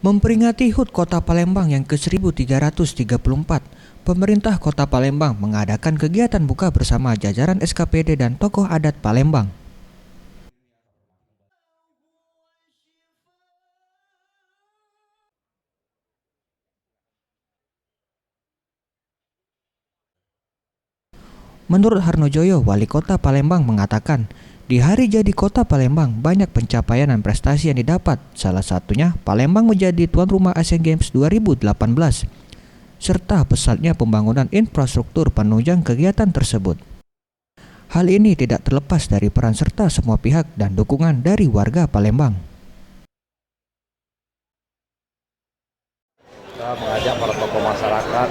Memperingati HUT Kota Palembang yang ke-1334, pemerintah Kota Palembang mengadakan kegiatan buka bersama jajaran SKPD dan tokoh adat Palembang. Menurut Harnojoyo, Wali Kota Palembang mengatakan, di hari jadi Kota Palembang banyak pencapaian dan prestasi yang didapat. Salah satunya Palembang menjadi tuan rumah Asian Games 2018, serta pesatnya pembangunan infrastruktur penunjang kegiatan tersebut. Hal ini tidak terlepas dari peran serta semua pihak dan dukungan dari warga Palembang. Kita mengajak para tokoh masyarakat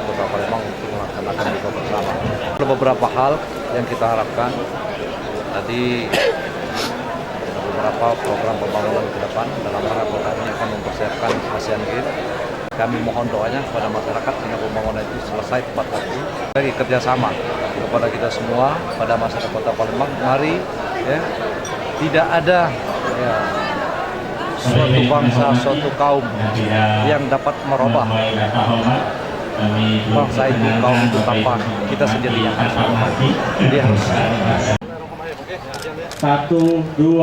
Kota Palembang untuk melaksanakan buka bersama. Ada beberapa hal yang kita harapkan. Tadi beberapa program pembangunan ke depan dalam rangka kami akan mempersiapkan Asian Games. Kami mohon doanya kepada masyarakat sehingga pembangunan itu selesai tepat waktu. Lagi kerjasama kepada kita semua, pada masyarakat Kota Palembang. Mari ya, tidak ada ya, suatu bangsa, suatu kaum yang dapat merubah bangsa itu, kaum itu tanpa kita sendiri yang harus merubah. Jadi harus 1, 2,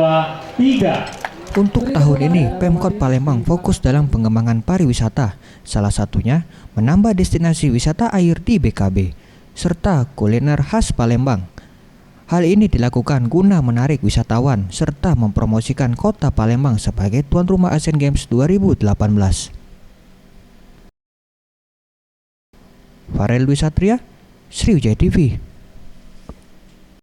3. Untuk tahun ini, Pemkot Palembang fokus dalam pengembangan pariwisata, salah satunya menambah destinasi wisata air di BKB, serta kuliner khas Palembang. Hal ini dilakukan guna menarik wisatawan, serta mempromosikan Kota Palembang sebagai tuan rumah Asian Games 2018. Farel Dwi Satria, Sriwijaya TV.